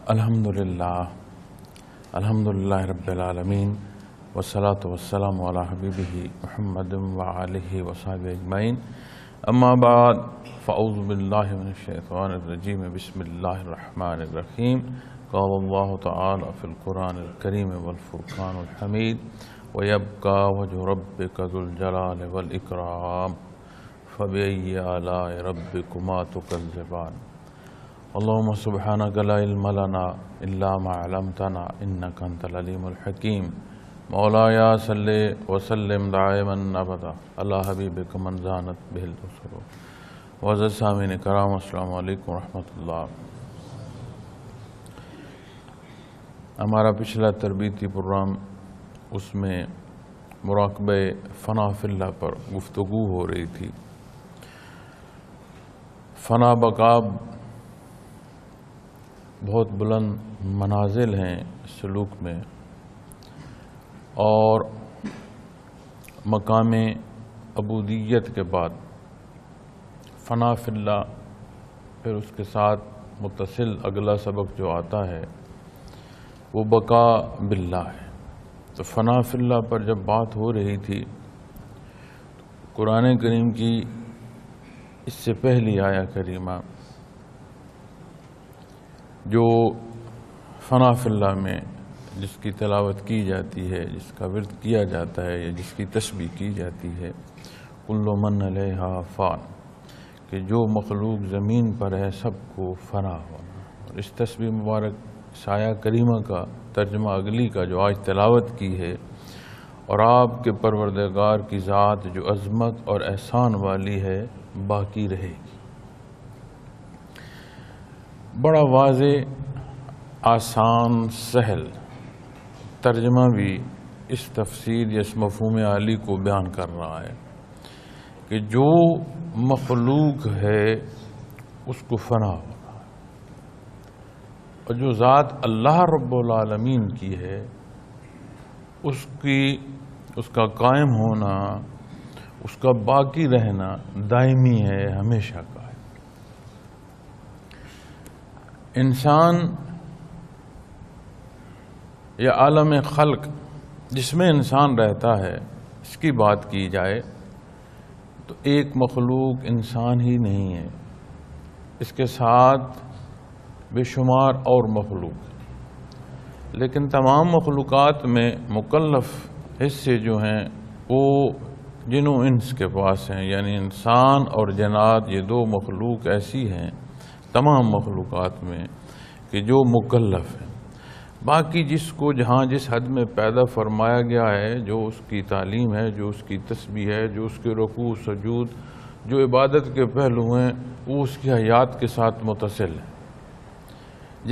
الحمدللہ رب العالمین والصلاة والسلام علی حبیبہ محمد وآلہ وصحبہ اجمعین اما بعد فاعوذ باللہ من الشیطان الرجیم بسم اللہ الرحمن الرحیم قال اللہ تعالی فی القرآن الکریم والفرقان الحمید ویبقى وجہ ربک ذو الجلال والاکرام فبأي آلاء ربكما تكذبان اللهم سبحانك لا علم لنا إلا ما علمتنا إنك أنت العليم الحكيم مولاي صل وسلم دائما أبدا على حبيبك من زانت به الأسر وعزیز سامعین کرام السلام علیکم ورحمۃ اللہ۔ ہمارا پچھلا تربیتی پروگرام اس میں مراقبہ فنا فی اللہ پر گفتگو ہو رہی تھی۔ فنا بقا بہت بلند منازل ہیں سلوک میں، اور مقام عبودیت کے بعد فنا فی اللہ، پھر اس کے ساتھ متصل اگلا سبق جو آتا ہے وہ بقا باللہ ہے۔ تو فنا فی اللہ پر جب بات ہو رہی تھی، قرآن کریم کی اس سے پہلی آیہ کریمہ جو فنا فی اللہ میں جس کی تلاوت کی جاتی ہے، جس کا ورد کیا جاتا ہے، یا جس کی تسبیح کی جاتی ہے، کل من علیہا فان، کہ جو مخلوق زمین پر ہے سب کو فنا ہونا۔ اور اس تسبیح مبارک سایہ کریمہ کا ترجمہ اگلی کا جو آج تلاوت کی ہے، اور آپ کے پروردگار کی ذات جو عظمت اور احسان والی ہے باقی رہے گی۔ بڑا واضح، آسان، سہل ترجمہ بھی اس تفسیر یا اس مفہوم عالی کو بیان کر رہا ہے کہ جو مخلوق ہے اس کو فنا ہونا، اور جو ذات اللہ رب العالمین کی ہے اس کا قائم ہونا، اس کا باقی رہنا دائمی ہے، ہمیشہ کا ہے۔ انسان یا عالم خلق جس میں انسان رہتا ہے، اس کی بات کی جائے تو ایک مخلوق انسان ہی نہیں ہے، اس کے ساتھ بے شمار اور مخلوق ہیں، لیکن تمام مخلوقات میں مکلف حصے جو ہیں وہ جن و انس کے پاس ہیں، یعنی انسان اور جنات، یہ دو مخلوق ایسی ہیں تمام مخلوقات میں کہ جو مکلف ہیں۔ باقی جس کو جہاں جس حد میں پیدا فرمایا گیا ہے، جو اس کی تعلیم ہے، جو اس کی تسبیح ہے، جو اس کے رکوع سجود، جو عبادت کے پہلو ہیں، وہ اس کی حیات کے ساتھ متصل ہیں۔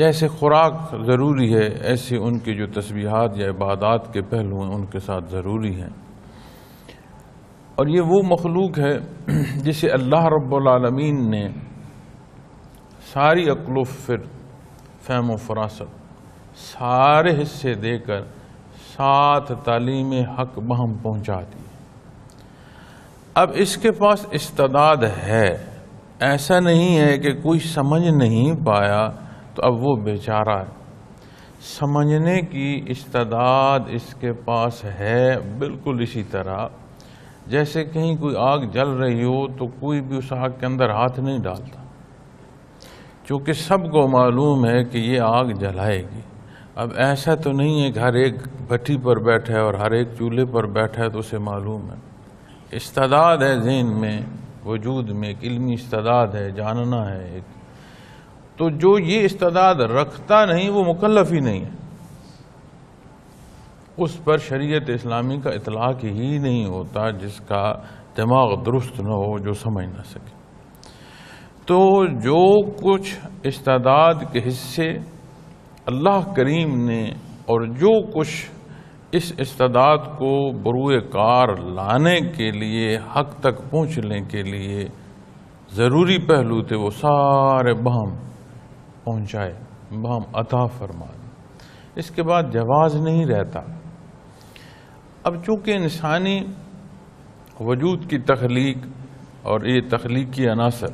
جیسے خوراک ضروری ہے، ایسے ان کی جو تسبیحات یا عبادات کے پہلو ہیں ان کے ساتھ ضروری ہیں۔ اور یہ وہ مخلوق ہے جسے اللہ رب العالمین نے ساری عقل و فہم و فراست، سارے حصے دے کر ساتھ تعلیم حق بہم پہنچا دی۔ اب اس کے پاس استعداد ہے، ایسا نہیں ہے کہ کوئی سمجھ نہیں پایا تو اب وہ بیچارہ ہے۔ سمجھنے کی استعداد اس کے پاس ہے، بالکل اسی طرح جیسے کہیں کوئی آگ جل رہی ہو تو کوئی بھی اس آگ کے اندر ہاتھ نہیں ڈالتا، چونکہ سب کو معلوم ہے کہ یہ آگ جلائے گی۔ اب ایسا تو نہیں ہے کہ ہر ایک بھٹی پر بیٹھا ہے اور ہر ایک چولہے پر بیٹھا ہے تو اسے معلوم ہے۔ استعداد ہے ذہن میں، وجود میں ایک علمی استعداد ہے، جاننا ہے ایک۔ تو جو یہ استعداد رکھتا نہیں وہ مکلف ہی نہیں ہے، اس پر شریعت اسلامی کا اطلاق ہی نہیں ہوتا جس کا دماغ درست نہ ہو، جو سمجھ نہ سکے۔ تو جو کچھ استعداد کے حصے اللہ کریم نے، اور جو کچھ اس استعداد کو بروئے کار لانے کے لیے، حق تک پہنچنے کے لیے ضروری پہلو تھے، وہ سارے بہم پہنچائے، بہم عطا فرما۔ اس کے بعد جواز نہیں رہتا۔ اب چونکہ انسانی وجود کی تخلیق اور یہ تخلیقی عناصر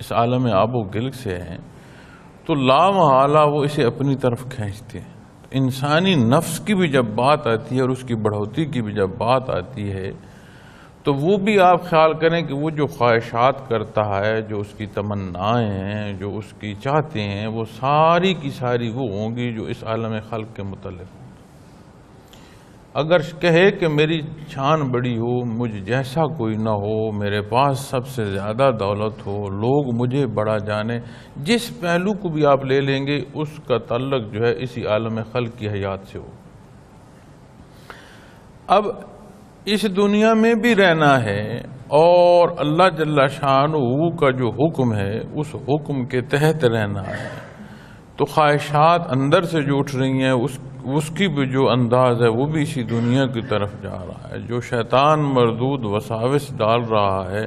اس عالم آب و گل سے ہیں، تو لامحالہ وہ اسے اپنی طرف کھینچتے ہیں۔ انسانی نفس کی بھی جب بات آتی ہے اور اس کی بڑھوتی کی بھی جب بات آتی ہے تو وہ بھی آپ خیال کریں کہ وہ جو خواہشات کرتا ہے، جو اس کی تمنائیں ہیں، جو اس کی چاہتے ہیں، وہ ساری کی ساری وہ ہوں گی جو اس عالم خلق کے متعلق ہوں۔ اگر کہے کہ میری شان بڑی ہو، مجھ جیسا کوئی نہ ہو، میرے پاس سب سے زیادہ دولت ہو، لوگ مجھے بڑا جانے، جس پہلو کو بھی آپ لے لیں گے اس کا تعلق جو ہے اسی عالم خلق کی حیات سے ہو۔ اب اس دنیا میں بھی رہنا ہے اور اللہ جل شانہ کا جو حکم ہے اس حکم کے تحت رہنا ہے، تو خواہشات اندر سے جو اٹھ رہی ہیں اس کی بھی جو انداز ہے وہ بھی اسی دنیا کی طرف جا رہا ہے۔ جو شیطان مردود وساوس ڈال رہا ہے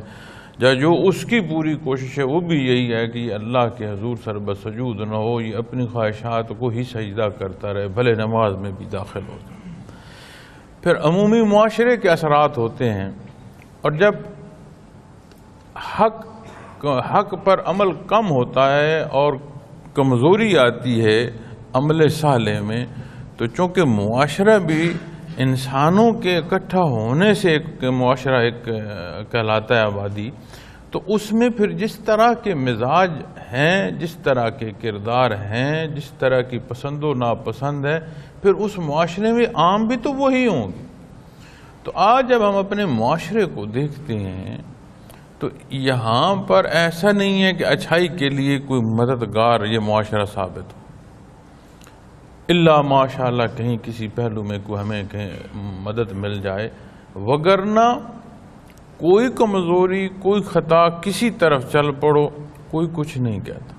یا جو اس کی پوری کوشش ہے وہ بھی یہی ہے کہ یہ اللہ کے حضور سربسجود نہ ہو، یہ اپنی خواہشات کو ہی سجدہ کرتا رہے، بھلے نماز میں بھی داخل ہو جائے۔ پھر عمومی معاشرے کے اثرات ہوتے ہیں، اور جب حق پر عمل کم ہوتا ہے اور کمزوری آتی ہے عمل صالح میں، تو چونکہ معاشرہ بھی انسانوں کے اکٹھا ہونے سے ایک معاشرہ ایک کہلاتا ہے آبادی، تو اس میں پھر جس طرح کے مزاج ہیں، جس طرح کے کردار ہیں، جس طرح کی پسند و ناپسند ہے، پھر اس معاشرے میں عام بھی تو وہی ہوں گے۔ تو آج جب ہم اپنے معاشرے کو دیکھتے ہیں تو یہاں پر ایسا نہیں ہے کہ اچھائی کے لیے کوئی مددگار یہ معاشرہ ثابت ہو، الا ماشاءاللہ کہیں کسی پہلو میں کوئی ہمیں کہیں مدد مل جائے، وگرنہ کوئی کمزوری، کوئی خطا، کسی طرف چل پڑو، کوئی کچھ نہیں کہتا۔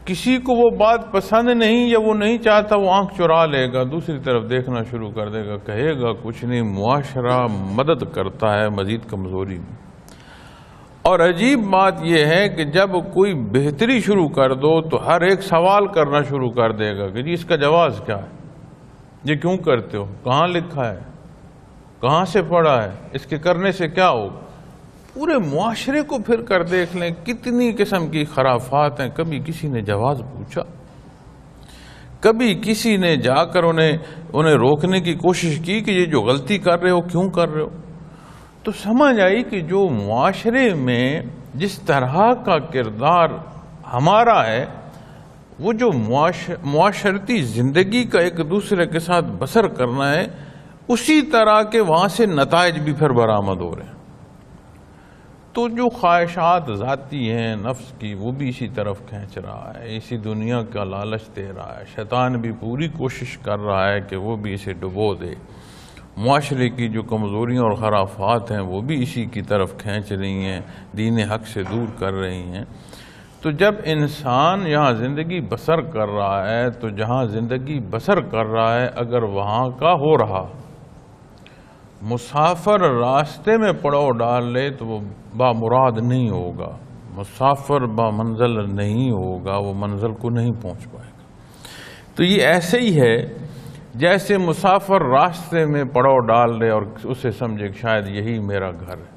کسی کو وہ بات پسند نہیں یا وہ نہیں چاہتا، وہ آنکھ چرا لے گا، دوسری طرف دیکھنا شروع کر دے گا، کہے گا کچھ نہیں۔ معاشرہ مدد کرتا ہے مزید کمزوری میں۔ اور عجیب بات یہ ہے کہ جب کوئی بہتری شروع کر دو تو ہر ایک سوال کرنا شروع کر دے گا کہ جی اس کا جواز کیا ہے، یہ کیوں کرتے ہو، کہاں لکھا ہے، کہاں سے پڑھا ہے، اس کے کرنے سے کیا ہو۔ پورے معاشرے کو پھر کر دیکھ لیں کتنی قسم کی خرافات ہیں۔ کبھی کسی نے جواز پوچھا، کبھی کسی نے جا کر انہیں روکنے کی کوشش کی کہ یہ جو غلطی کر رہے ہو کیوں کر رہے ہو۔ تو سمجھ آئی کہ جو معاشرے میں جس طرح کا کردار ہمارا ہے، وہ جو معاشرتی زندگی کا ایک دوسرے کے ساتھ بسر کرنا ہے، اسی طرح کے وہاں سے نتائج بھی پھر برآمد ہو رہے ہیں۔ تو جو خواہشات ذاتی ہیں نفس کی، وہ بھی اسی طرف کھینچ رہا ہے، اسی دنیا کا لالچ دے رہا ہے۔ شیطان بھی پوری کوشش کر رہا ہے کہ وہ بھی اسے ڈبو دے۔ معاشرے کی جو کمزوریاں اور خرافات ہیں وہ بھی اسی کی طرف کھینچ رہی ہیں، دین حق سے دور کر رہی ہیں۔ تو جب انسان یہاں زندگی بسر کر رہا ہے، تو جہاں زندگی بسر کر رہا ہے اگر وہاں کا ہو رہا، مسافر راستے میں پڑاؤ ڈال لے تو وہ بامراد نہیں ہوگا، مسافر با منزل نہیں ہوگا، وہ منزل کو نہیں پہنچ پائے گا۔ تو یہ ایسے ہی ہے جیسے مسافر راستے میں پڑاؤ ڈال دے اور اسے سمجھے کہ شاید یہی میرا گھر ہے،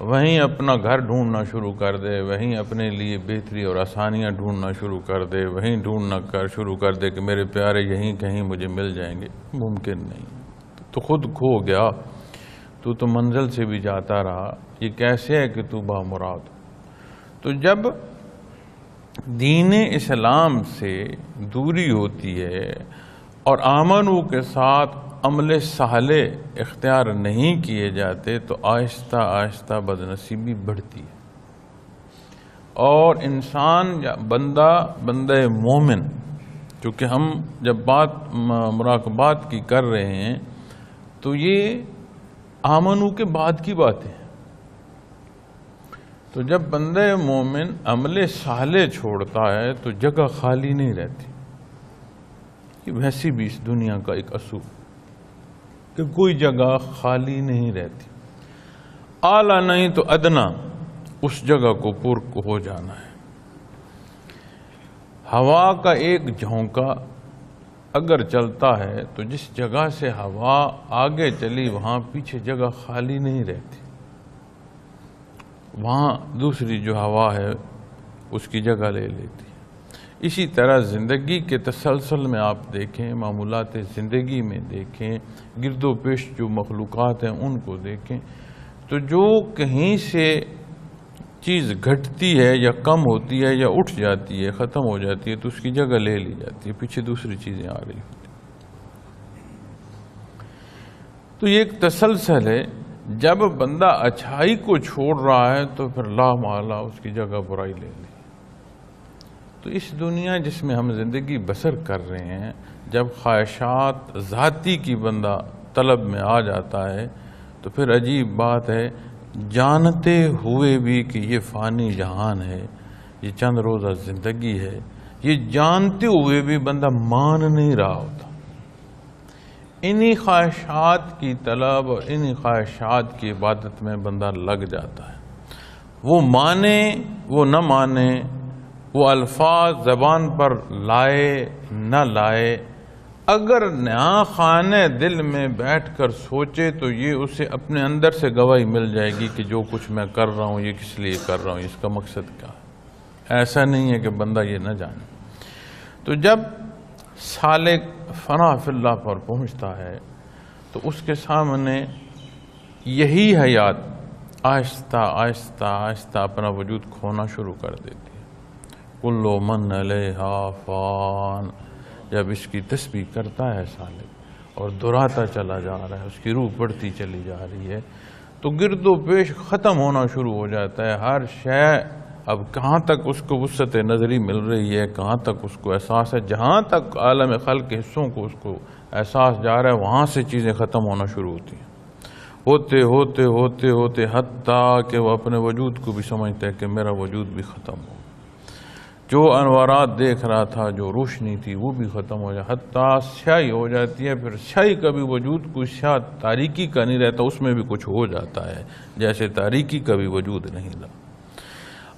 وہیں اپنا گھر ڈھونڈنا شروع کر دے، وہیں اپنے لیے بہتری اور آسانیاں ڈھونڈنا شروع کر دے، وہیں ڈھونڈنا شروع کر دے کہ میرے پیارے یہیں کہیں مجھے مل جائیں گے۔ ممکن نہیں، تو خود کھو گیا، تو منزل سے بھی جاتا رہا۔ یہ کیسے ہے کہ تو بامراد ہو؟ تو جب دین اسلام سے دوری ہوتی ہے اور آمنو کے ساتھ عمل صالح اختیار نہیں کیے جاتے تو آہستہ آہستہ بدنصیبی بڑھتی ہے، اور انسان یا بندہ مومن، چونکہ ہم جب بات مراقبات کی کر رہے ہیں تو یہ آمنو کے بعد کی بات ہے۔ تو جب بندہ مومن عمل صالح چھوڑتا ہے تو جگہ خالی نہیں رہتی۔ یہ ویسی بھی اس دنیا کا ایک اصول کہ کوئی جگہ خالی نہیں رہتی، اعلیٰ نہیں تو ادنا اس جگہ کو پر ہو جانا ہے۔ ہوا کا ایک جھونکا اگر چلتا ہے تو جس جگہ سے ہوا آگے چلی وہاں پیچھے جگہ خالی نہیں رہتی، وہاں دوسری جو ہوا ہے اس کی جگہ لے لیتی ہے۔ اسی طرح زندگی کے تسلسل میں آپ دیکھیں، معمولات زندگی میں دیکھیں، گرد و پیش جو مخلوقات ہیں ان کو دیکھیں، تو جو کہیں سے چیز گھٹتی ہے یا کم ہوتی ہے یا اٹھ جاتی ہے، ختم ہو جاتی ہے، تو اس کی جگہ لے لی جاتی ہے، پیچھے دوسری چیزیں آ رہی ہوتی ہیں۔ تو یہ ایک تسلسل ہے۔ جب بندہ اچھائی کو چھوڑ رہا ہے تو پھر لا محالہ اس کی جگہ برائی لے لی۔ تو اس دنیا جس میں ہم زندگی بسر کر رہے ہیں، جب خواہشات ذاتی کی بندہ طلب میں آ جاتا ہے تو پھر عجیب بات ہے، جانتے ہوئے بھی کہ یہ فانی جہان ہے، یہ چند روزہ زندگی ہے، یہ جانتے ہوئے بھی بندہ مان نہیں رہا ہوتا۔ انہی خواہشات کی طلب اور انہی خواہشات کی عبادت میں بندہ لگ جاتا ہے۔ وہ مانے وہ نہ مانے، وہ الفاظ زبان پر لائے نہ لائے، اگر نیا خانے دل میں بیٹھ کر سوچے تو یہ اسے اپنے اندر سے گواہی مل جائے گی کہ جو کچھ میں کر رہا ہوں یہ کس لیے کر رہا ہوں، اس کا مقصد کیا ہے۔ ایسا نہیں ہے کہ بندہ یہ نہ جانے۔ تو جب سالک فنا فی اللہ پر پہنچتا ہے تو اس کے سامنے یہی حیات آہستہ آہستہ آہستہ اپنا وجود کھونا شروع کر دیتی ہے۔ کل من علیہا فان، جب اس کی تسبیح کرتا ہے سالک اور دہراتا چلا جا رہا ہے، اس کی روح بڑھتی چلی جا رہی ہے، تو گرد و پیش ختم ہونا شروع ہو جاتا ہے۔ ہر شے اب کہاں تک اس کو وسعت نظری مل رہی ہے، کہاں تک اس کو احساس ہے، جہاں تک عالم خلق کے حصوں کو اس کو احساس جا رہا ہے، وہاں سے چیزیں ختم ہونا شروع ہوتی ہیں، ہوتے ہوتے ہوتے ہوتے حتیٰ کہ وہ اپنے وجود کو بھی سمجھتا ہے کہ میرا وجود بھی ختم ہو، جو انوارات دیکھ رہا تھا، جو روشنی تھی وہ بھی ختم ہو جائے، حتیٰ سیاہی ہو جاتی ہے۔ پھر سیاہی کا بھی وجود کوئی سیاہ تاریکی کا نہیں رہتا، اس میں بھی کچھ ہو جاتا ہے، جیسے تاریکی کا بھی وجود نہیں رہا۔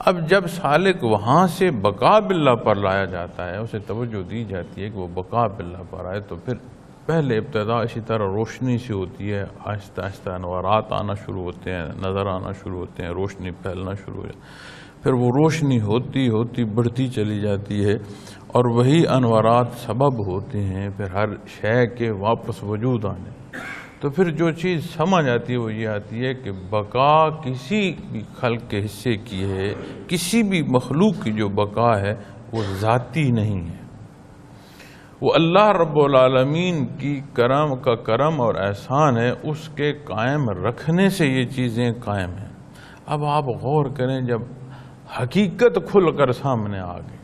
اب جب سالک وہاں سے بقا باللہ پر لایا جاتا ہے، اسے توجہ دی جاتی ہے کہ وہ بقا باللہ پر آئے، تو پھر پہلے ابتدا اسی طرح روشنی سے ہوتی ہے، آہستہ آہستہ انوارات آنا شروع ہوتے ہیں، نظر آنا شروع ہوتے ہیں، روشنی پھیلنا شروع ہو جاتی ہے، پھر وہ روشنی ہوتی ہوتی بڑھتی چلی جاتی ہے، اور وہی انوارات سبب ہوتے ہیں پھر ہر شے کے واپس وجود آنے۔ تو پھر جو چیز سمجھ آتی ہے وہ یہ آتی ہے کہ بقا کسی بھی خلق کے حصے کی ہے، کسی بھی مخلوق کی جو بقا ہے وہ ذاتی نہیں ہے، وہ اللہ رب العالمین کی کرم اور احسان ہے، اس کے قائم رکھنے سے یہ چیزیں قائم ہیں۔ اب آپ غور کریں، جب حقیقت کھل کر سامنے آ گئی،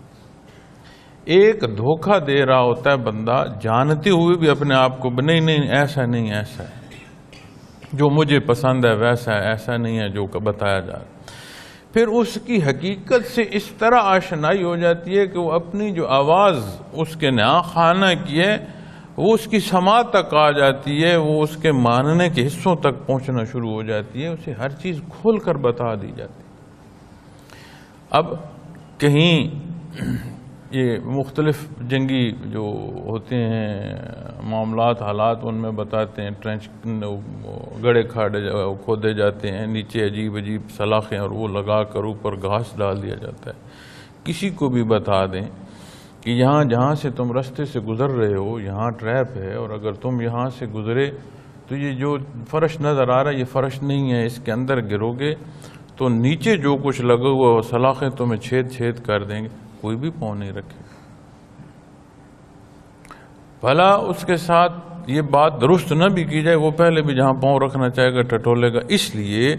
ایک دھوکہ دے رہا ہوتا ہے بندہ جانتے ہوئے بھی اپنے آپ کو، نہیں ایسا نہیں، ایسا ہے، جو مجھے پسند ہے ویسا ہے، ایسا نہیں ہے جو بتایا جا رہا۔ پھر اس کی حقیقت سے اس طرح آشنائی ہو جاتی ہے کہ وہ اپنی جو آواز اس کے نیا خانہ کی ہے وہ اس کی سماعت تک آ جاتی ہے، وہ اس کے ماننے کے حصوں تک پہنچنا شروع ہو جاتی ہے، اسے ہر چیز کھول کر بتا دی جاتی ہے۔ اب کہیں یہ مختلف جنگی جو ہوتے ہیں معاملات، حالات، ان میں بتاتے ہیں ٹرینچ گڑے کھودے جاتے ہیں، نیچے عجیب عجیب سلاخیں اور وہ لگا کر اوپر گھاس ڈال دیا جاتا ہے۔ کسی کو بھی بتا دیں کہ یہاں جہاں سے تم رستے سے گزر رہے ہو یہاں ٹریپ ہے، اور اگر تم یہاں سے گزرے تو یہ جو فرش نظر آ رہا ہے یہ فرش نہیں ہے، اس کے اندر گرو گے تو نیچے جو کچھ لگا ہوا وہ سلاخیں تمہیں چھید کر دیں گے، کوئی بھی پاؤں نہیں رکھے۔ بھلا اس کے ساتھ یہ بات درست نہ بھی کی جائے، وہ پہلے بھی جہاں پاؤں رکھنا چاہے گا ٹٹولے گا، اس لیے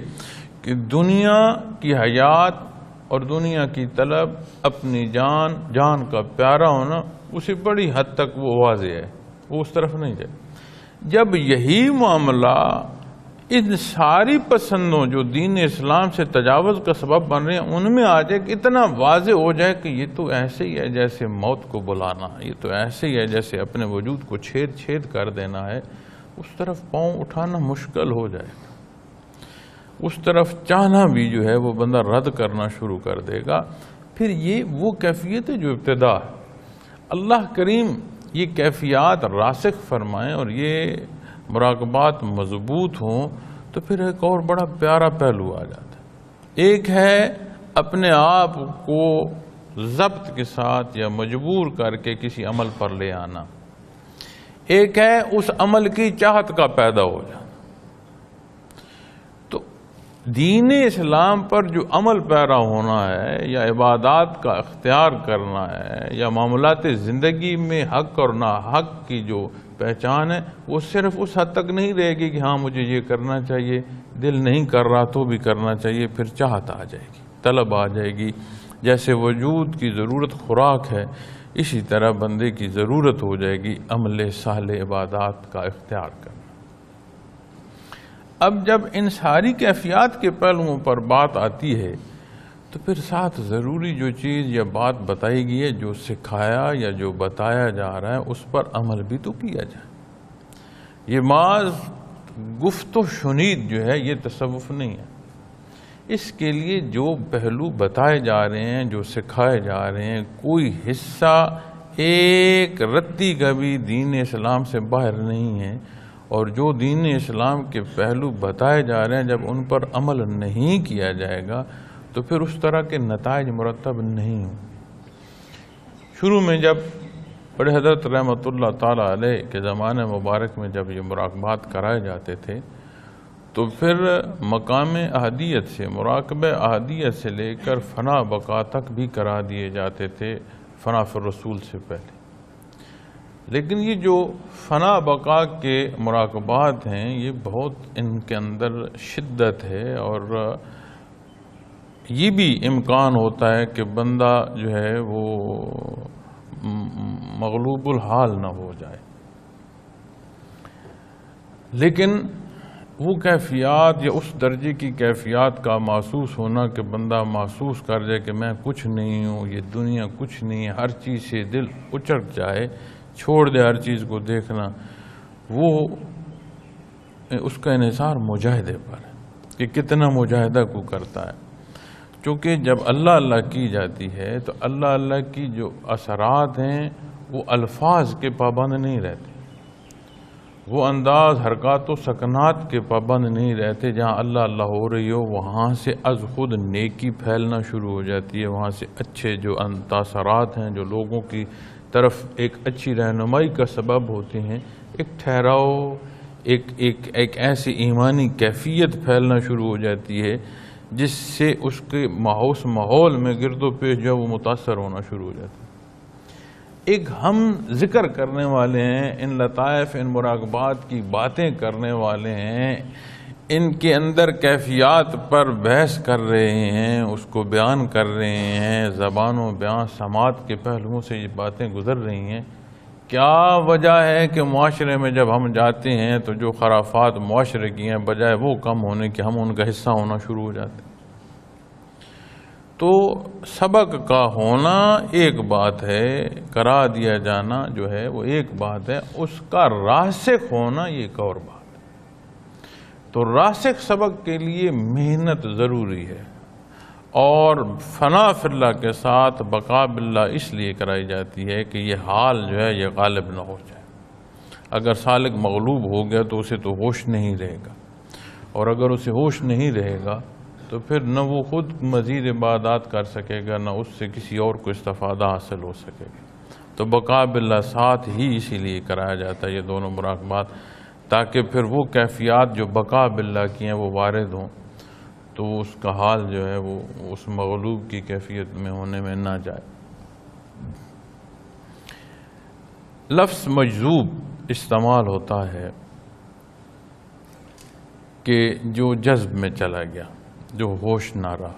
کہ دنیا کی حیات اور دنیا کی طلب، اپنی جان کا پیارا ہونا، اسے بڑی حد تک وہ واضح ہے، وہ اس طرف نہیں جائے۔ جب یہی معاملہ ان ساری پسندوں جو دین اسلام سے تجاوز کا سبب بن رہے ہیں ان میں آ جائے کہ اتنا واضح ہو جائے کہ یہ تو ایسے ہی ہے جیسے موت کو بلانا، یہ تو ایسے ہی ہے جیسے اپنے وجود کو چھید کر دینا ہے، اس طرف پاؤں اٹھانا مشکل ہو جائے گا، اس طرف چاہنا بھی جو ہے وہ بندہ رد کرنا شروع کر دے گا۔ پھر یہ وہ کیفیت ہے جو ابتدا ہے۔ اللہ کریم یہ کیفیات راسخ فرمائیں اور یہ مراقبات مضبوط ہوں تو پھر ایک اور بڑا پیارا پہلو آ جاتا ہے۔ ایک ہے اپنے آپ کو ضبط کے ساتھ یا مجبور کر کے کسی عمل پر لے آنا، ایک ہے اس عمل کی چاہت کا پیدا ہو جانا۔ تو دین اسلام پر جو عمل پیرا ہونا ہے یا عبادات کا اختیار کرنا ہے یا معاملات زندگی میں حق اور ناحق کی جو پہچان ہے، وہ صرف اس حد تک نہیں رہے گی کہ ہاں مجھے یہ کرنا چاہیے، دل نہیں کر رہا تو بھی کرنا چاہیے، پھر چاہت آ جائے گی، طلب آ جائے گی۔ جیسے وجود کی ضرورت خوراک ہے، اسی طرح بندے کی ضرورت ہو جائے گی عمل صالح عبادات کا اختیار کرنا۔ اب جب ان ساری کیفیات کے پہلوؤں پر بات آتی ہے تو پھر ساتھ ضروری جو چیز یا بات بتائی گئی ہے، جو سکھایا یا جو بتایا جا رہا ہے، اس پر عمل بھی تو کیا جائے۔ یہ محض گفت و شنید جو ہے یہ تصوف نہیں ہے۔ اس کے لیے جو پہلو بتائے جا رہے ہیں، جو سکھائے جا رہے ہیں، کوئی حصہ ایک رتی کا بھی دین اسلام سے باہر نہیں ہے، اور جو دین اسلام کے پہلو بتائے جا رہے ہیں جب ان پر عمل نہیں کیا جائے گا تو پھر اس طرح کے نتائج مرتب نہیں ہوں۔ شروع میں جب بڑے حضرت رحمۃ اللہ تعالی علیہ کے زمانے مبارک میں جب یہ مراقبات کرائے جاتے تھے تو پھر مقام احدیت سے، مراقبہ احدیت سے لے کر فنا بقا تک بھی کرا دیے جاتے تھے فنا فی الرسول سے پہلے۔ لیکن یہ جو فنا بقا کے مراقبات ہیں یہ بہت ان کے اندر شدت ہے، اور یہ بھی امکان ہوتا ہے کہ بندہ جو ہے وہ مغلوب الحال نہ ہو جائے۔ لیکن وہ کیفیات یا اس درجے کی کیفیات کا محسوس ہونا کہ بندہ محسوس کر جائے کہ میں کچھ نہیں ہوں، یہ دنیا کچھ نہیں ہے، ہر چیز سے دل اچٹ جائے، چھوڑ دے ہر چیز کو دیکھنا، وہ اس کا انحصار مجاہدے پر ہے کہ کتنا مجاہدہ کو کرتا ہے۔ چونکہ جب اللہ اللہ کی جاتی ہے تو اللہ اللہ کی جو اثرات ہیں وہ الفاظ کے پابند نہیں رہتے، وہ انداز حرکات و سکنات کے پابند نہیں رہتے۔ جہاں اللہ اللہ ہو رہی ہو وہاں سے از خود نیکی پھیلنا شروع ہو جاتی ہے، وہاں سے اچھے جو تاثرات ہیں جو لوگوں کی طرف ایک اچھی رہنمائی کا سبب ہوتے ہیں، ایک ٹھہراؤ، ایک ایسی ایمانی کیفیت پھیلنا شروع ہو جاتی ہے جس سے اس کے ماحول میں گرد و پیش جو وہ متاثر ہونا شروع ہو جاتا ہے۔ ایک ہم ذکر کرنے والے ہیں، ان لطائف ان مراقبات کی باتیں کرنے والے ہیں، ان کے اندر کیفیات پر بحث کر رہے ہیں، اس کو بیان کر رہے ہیں، زبان و بیان سماعت کے پہلوؤں سے یہ باتیں گزر رہی ہیں۔ کیا وجہ ہے کہ معاشرے میں جب ہم جاتے ہیں تو جو خرافات معاشرے کی ہیں بجائے وہ کم ہونے کے ہم ان کا حصہ ہونا شروع ہو جاتے ہیں؟ تو سبق کا ہونا ایک بات ہے، کرا دیا جانا جو ہے وہ ایک بات ہے، اس کا راسخ ہونا یہ ایک اور بات ہے۔ تو راسخ سبق کے لیے محنت ضروری ہے، اور فنا فی اللہ کے ساتھ بقا باللہ اس لیے کرائی جاتی ہے کہ یہ حال جو ہے یہ غالب نہ ہو جائے۔ اگر سالک مغلوب ہو گیا تو اسے تو ہوش نہیں رہے گا، اور اگر اسے ہوش نہیں رہے گا تو پھر نہ وہ خود مزید عبادات کر سکے گا، نہ اس سے کسی اور کو استفادہ حاصل ہو سکے گا۔ تو بقا باللہ ساتھ ہی اسی لیے کرایا جاتا ہے یہ دونوں مراقبات، تاکہ پھر وہ کیفیات جو بقا باللہ کی ہیں وہ وارد ہوں، تو اس کا حال جو ہے وہ اس مغلوب کی کیفیت میں ہونے میں نہ جائے۔ لفظ مجذوب استعمال ہوتا ہے کہ جو جذب میں چلا گیا، جو ہوش نہ رہا۔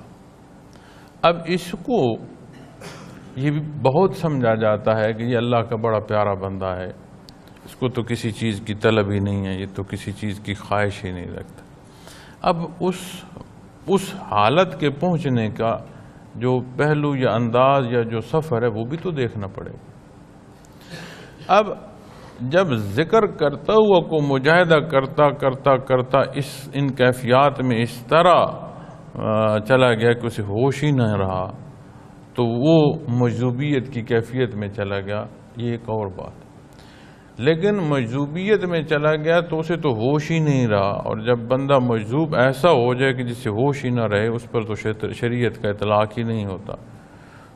اب اس کو یہ بھی بہت سمجھا جاتا ہے کہ یہ اللہ کا بڑا پیارا بندہ ہے، اس کو تو کسی چیز کی طلب ہی نہیں ہے، یہ تو کسی چیز کی خواہش ہی نہیں رکھتا۔ اب اس حالت کے پہنچنے کا جو پہلو یا انداز یا جو سفر ہے وہ بھی تو دیکھنا پڑے گا۔ اب جب ذکر کرتا ہوا کو مجاہدہ کرتا ان کیفیات میں اس طرح چلا گیا کہ اسے ہوش ہی نہ رہا تو وہ مجذوبیت کی کیفیت میں چلا گیا، یہ ایک اور بات۔ لیکن مجذوبیت میں چلا گیا تو اسے تو ہوش ہی نہیں رہا، اور جب بندہ مجذوب ایسا ہو جائے کہ جس سے ہوش ہی نہ رہے، اس پر تو شریعت کا اطلاق ہی نہیں ہوتا،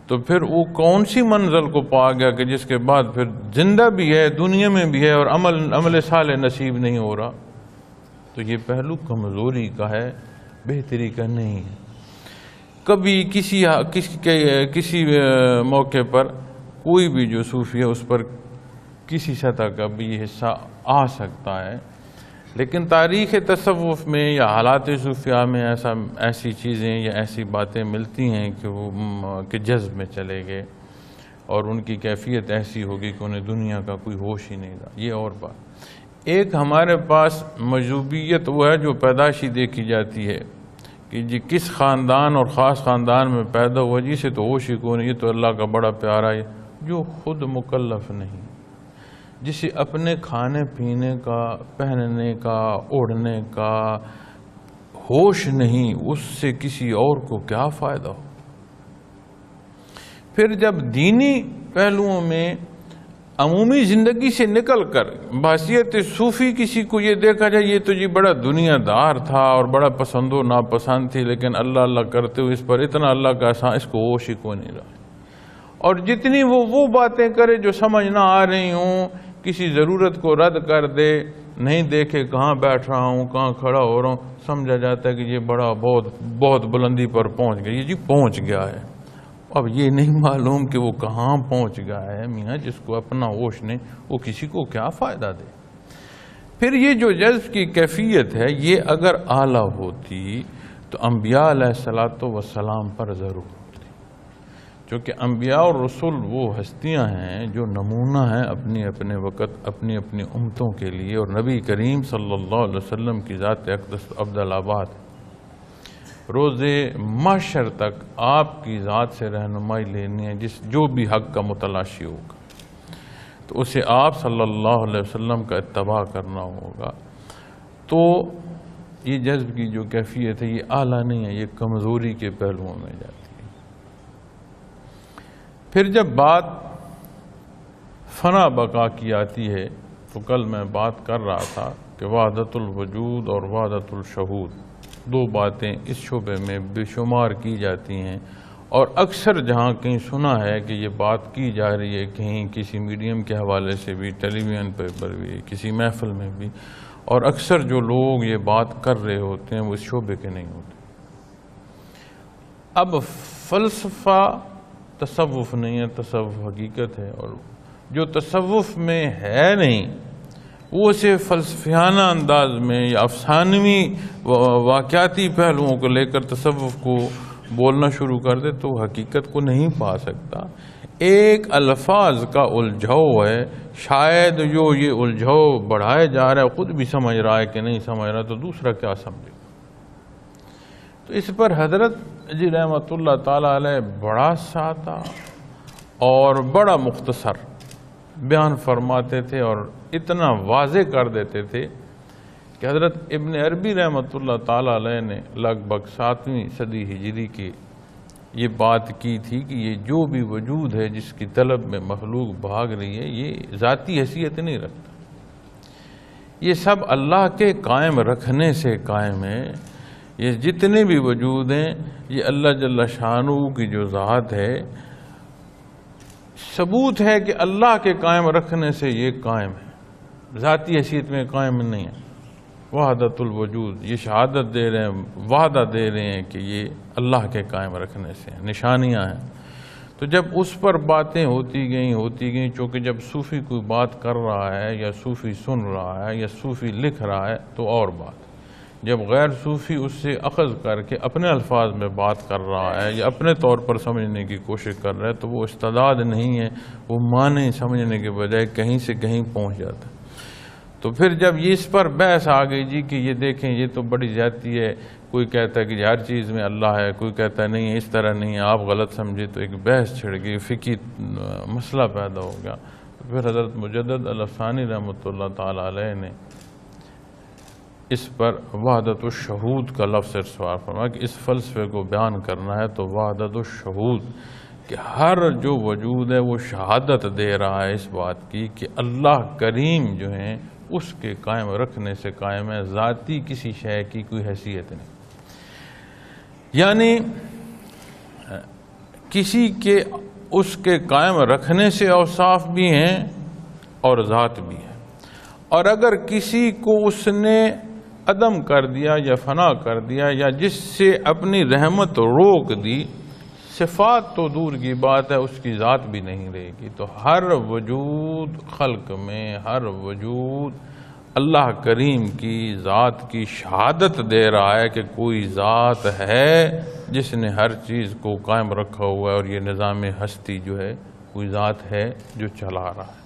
تو پھر وہ کون سی منزل کو پا گیا کہ جس کے بعد پھر زندہ بھی ہے، دنیا میں بھی ہے، اور عمل صالح نصیب نہیں ہو رہا۔ تو یہ پہلو کمزوری کا ہے، بہتری کا نہیں ہے۔ کبھی کسی موقع پر کوئی بھی جو صوفی ہے اس پر کسی سطح کا بھی یہ حصہ آ سکتا ہے، لیکن تاریخ تصوف میں یا حالات صوفیہ میں ایسی چیزیں یا ایسی باتیں ملتی ہیں کہ وہ کہ جذب میں چلے گئے اور ان کی کیفیت ایسی ہوگی کہ انہیں دنیا کا کوئی ہوش ہی نہیں رہا۔ یہ اور بات۔ ایک ہمارے پاس مجذوبیت وہ ہے جو پیدائشی دیکھی جاتی ہے کہ جی کس خاندان اور خاص خاندان میں پیدا ہوا، جی سے تو ہوش ہی کو نہیں، یہ تو اللہ کا بڑا پیارا ہے، جو خود مکلف نہیں، جسے اپنے کھانے پینے کا، پہننے کا، اوڑھنے کا ہوش نہیں، اس سے کسی اور کو کیا فائدہ ہو۔ پھر جب دینی پہلوؤں میں عمومی زندگی سے نکل کر بحیثیت صوفی کسی کو یہ دیکھا جائے یہ تو جی بڑا دنیا دار تھا اور بڑا پسند و ناپسند تھی، لیکن اللہ اللہ کرتے ہوئے اس پر اتنا اللہ کا احسان، اس کو ہوش ہی کو نہیں رہا، اور جتنی وہ باتیں کرے جو سمجھ نہ آ رہی ہوں، کسی ضرورت کو رد کر دے، نہیں دیکھے کہاں بیٹھ رہا ہوں، کہاں کھڑا ہو رہا ہوں، سمجھا جاتا ہے کہ یہ بڑا بہت بلندی پر پہنچ گیا، یہ جی پہنچ گیا ہے۔ اب یہ نہیں معلوم کہ وہ کہاں پہنچ گیا ہے، میاں جس کو اپنا ہوش نہیں، وہ کسی کو کیا فائدہ دے۔ پھر یہ جو جذب کی کیفیت ہے، یہ اگر اعلیٰ ہوتی تو انبیاء علیہ الصلوۃ والسلام پر ضرور ہوتی، چونکہ انبیاء اور رسول وہ ہستیاں ہیں جو نمونہ ہیں اپنے اپنے وقت اپنی اپنی امتوں کے لیے، اور نبی کریم صلی اللہ علیہ وسلم کی ذات اقدس افضل آباد روز محشر تک آپ کی ذات سے رہنمائی لینی ہے، جو بھی حق کا متلاشی ہوگا تو اسے آپ صلی اللہ علیہ وسلم کا اتباع کرنا ہوگا۔ تو یہ جذب کی جو کیفیت ہے یہ اعلیٰ نہیں ہے، یہ کمزوری کے پہلوؤں میں جاتی ہے۔ پھر جب بات فنا بقا کی آتی ہے تو کل میں بات کر رہا تھا کہ وحدت الوجود اور وحدت الشہود دو باتیں اس شعبے میں بے شمار کی جاتی ہیں، اور اکثر جہاں کہیں سنا ہے کہ یہ بات کی جا رہی ہے، کہیں کسی میڈیم کے حوالے سے بھی، ٹیلی ویژن پر بھی، کسی محفل میں بھی، اور اکثر جو لوگ یہ بات کر رہے ہوتے ہیں وہ اس شعبے کے نہیں ہوتے۔ اب فلسفہ تصوف نہیں ہے، تصوف حقیقت ہے، اور جو تصوف میں ہے نہیں وہ اسے فلسفیانہ انداز میں یا افسانوی واقعاتی پہلوؤں کو لے کر تصوف کو بولنا شروع کر دے تو حقیقت کو نہیں پا سکتا۔ ایک الفاظ کا الجھاؤ ہے، شاید جو یہ الجھاؤ بڑھائے جا رہا ہے خود بھی سمجھ رہا ہے کہ نہیں سمجھ رہا، تو دوسرا کیا سمجھے۔ تو اس پر حضرت جی رحمت اللہ تعالیٰ علیہ بڑا سادہ اور بڑا مختصر بیان فرماتے تھے، اور اتنا واضح کر دیتے تھے کہ حضرت ابن عربی رحمت اللہ تعالیٰ علیہ نے لگ بھگ 7ویں صدی ہجری کی یہ بات کی تھی کہ یہ جو بھی وجود ہے جس کی طلب میں مخلوق بھاگ رہی ہے یہ ذاتی حیثیت نہیں رکھتا، یہ سب اللہ کے قائم رکھنے سے قائم ہے۔ یہ جتنے بھی وجود ہیں یہ اللہ جل شانہ کی جو ذات ہے، ثبوت ہے کہ اللہ کے قائم رکھنے سے یہ قائم ہے، ذاتی حیثیت میں قائم نہیں ہے۔ وحدت الوجود، یہ شہادت دے رہے ہیں، وعدہ دے رہے ہیں کہ یہ اللہ کے قائم رکھنے سے نشانیاں ہیں۔ تو جب اس پر باتیں ہوتی گئیں، چونکہ جب صوفی کوئی بات کر رہا ہے یا صوفی سن رہا ہے یا صوفی لکھ رہا ہے تو اور بات، جب غیر صوفی اس سے اخذ کر کے اپنے الفاظ میں بات کر رہا ہے یا اپنے طور پر سمجھنے کی کوشش کر رہا ہے تو وہ استعداد نہیں ہے، وہ معنی سمجھنے کے بجائے کہیں سے کہیں پہنچ جاتا ہے۔ تو پھر جب یہ اس پر بحث آ گئی جی کہ یہ دیکھیں یہ تو بڑی زیادتی ہے، کوئی کہتا ہے کہ ہر چیز میں اللہ ہے، کوئی کہتا ہے نہیں اس طرح نہیں ہے، آپ غلط سمجھے، تو ایک بحث چھڑ گئی، فقہی مسئلہ پیدا ہو گیا۔ پھر حضرت مجدد الافسانی رحمۃ اللہ تعالیٰ علیہ نے اس پر وحدت الشہود کا لفظ استعمال فرمایا کہ اس فلسفے کو بیان کرنا ہے تو وحدت الشہود، کہ ہر جو وجود ہے وہ شہادت دے رہا ہے اس بات کی کہ اللہ کریم جو ہیں اس کے قائم رکھنے سے قائم ہے، ذاتی کسی شے کی کوئی حیثیت نہیں، یعنی کسی کے اس کے قائم رکھنے سے اوصاف بھی ہیں اور ذات بھی ہے، اور اگر کسی کو اس نے عدم کر دیا یا فنا کر دیا یا جس سے اپنی رحمت روک دی، صفات تو دور کی بات ہے، اس کی ذات بھی نہیں رہے گی۔ تو ہر وجود خلق میں، ہر وجود اللہ کریم کی ذات کی شہادت دے رہا ہے کہ کوئی ذات ہے جس نے ہر چیز کو قائم رکھا ہوا ہے، اور یہ نظام ہستی جو ہے کوئی ذات ہے جو چلا رہا ہے۔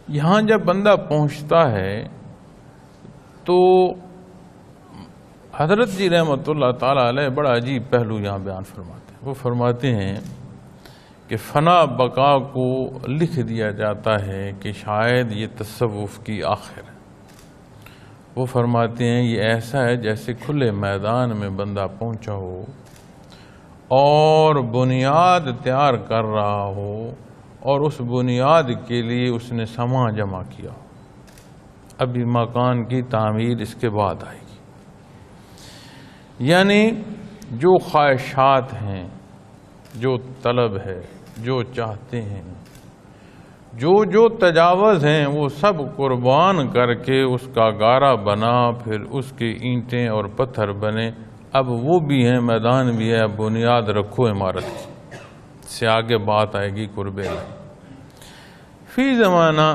یہاں جب بندہ پہنچتا ہے تو حضرت جی رحمۃ اللہ تعالیٰ علیہ بڑا عجیب پہلو یہاں بیان فرماتے ہیں۔ وہ فرماتے ہیں کہ فنا بقا کو لکھ دیا جاتا ہے کہ شاید یہ تصوف کی آخر ہے۔ وہ فرماتے ہیں یہ ایسا ہے جیسے کھلے میدان میں بندہ پہنچا ہو اور بنیاد تیار کر رہا ہو، اور اس بنیاد کے لیے اس نے سامان جمع کیا ہو، ابھی مکان کی تعمیر اس کے بعد آئے گی۔ یعنی جو خواہشات ہیں، جو طلب ہے، جو چاہتے ہیں، جو تجاوز ہیں، وہ سب قربان کر کے اس کا گارا بنا، پھر اس کی اینٹیں اور پتھر بنے، اب وہ بھی ہیں، میدان بھی ہے، اب بنیاد رکھو عمارت کی، سے آگے بات آئے گی قرب الہی۔ فی زمانہ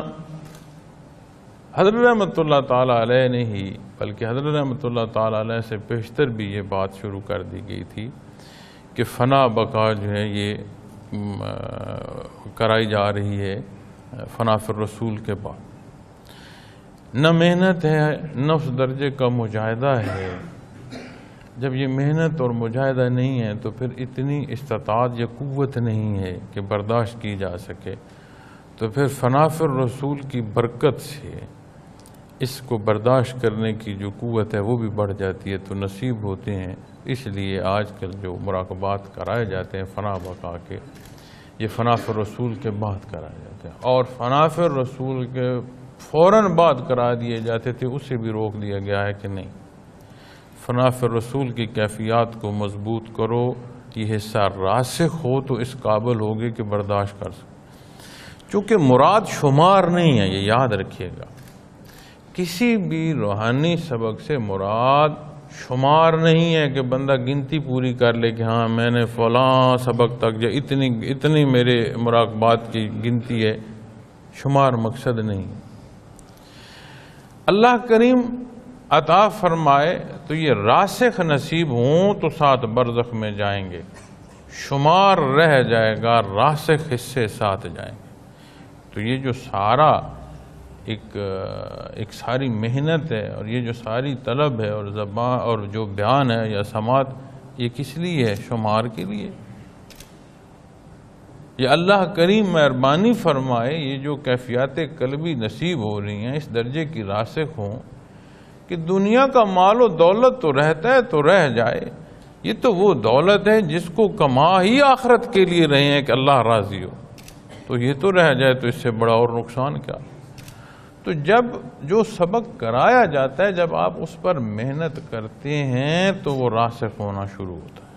حضرت رحمۃ اللہ تعالیٰ علیہ نے ہی، بلکہ حضرت رحمۃ اللہ تعالیٰ علیہ سے پیشتر بھی یہ بات شروع کر دی گئی تھی کہ فنا بقا جو ہے یہ کرائی جا رہی ہے فنا فی الرسول کے بعد۔ نہ محنت ہے نہ اس درجے کا مجاہدہ ہے۔ جب یہ محنت اور مجاہدہ نہیں ہے تو پھر اتنی استطاعت یا قوت نہیں ہے کہ برداشت کی جا سکے، تو پھر فنا فی الرسول کی برکت سے اس کو برداشت کرنے کی جو قوت ہے وہ بھی بڑھ جاتی ہے، تو نصیب ہوتے ہیں۔ اس لیے آج کل جو مراقبات کرائے جاتے ہیں فنا بقا کے، یہ فنا فی الرسول کے بعد کرائے جاتے ہیں، اور فنا فی الرسول کے فوراً بعد کرا دیے جاتے تھے، اسے بھی روک دیا گیا ہے کہ نہیں، فنا فی الرسول کی کیفیات کو مضبوط کرو، یہ حصہ راسخ ہو تو اس قابل ہوگی کہ برداشت کر سکو۔ چونکہ مراد شمار نہیں ہے، یہ یاد رکھیے گا، کسی بھی روحانی سبق سے مراد شمار نہیں ہے کہ بندہ گنتی پوری کر لے کہ ہاں میں نے فلاں سبق تک یا اتنی میرے مراقبات کی گنتی ہے، شمار مقصد نہیں۔ اللہ کریم عطا فرمائے تو یہ راسخ نصیب ہوں تو ساتھ برزخ میں جائیں گے، شمار رہ جائے گا، راسخ حصے ساتھ جائیں گے۔ تو یہ جو سارا ایک ساری محنت ہے، اور یہ جو ساری طلب ہے اور زبان اور جو بیان ہے یا سماعت، یہ کس لیے ہے؟ شمار کے لیے۔ یہ اللہ کریم مہربانی فرمائے یہ جو کیفیات قلبی نصیب ہو رہی ہیں اس درجے کی راسخ ہوں کہ دنیا کا مال و دولت تو رہتا ہے تو رہ جائے، یہ تو وہ دولت ہے جس کو کما ہی آخرت کے لیے رہے ہیں کہ اللہ راضی ہو، تو یہ تو رہ جائے تو اس سے بڑا اور نقصان کیا۔ تو جب جو سبق کرایا جاتا ہے، جب آپ اس پر محنت کرتے ہیں تو وہ راسخ ہونا شروع ہوتا ہے،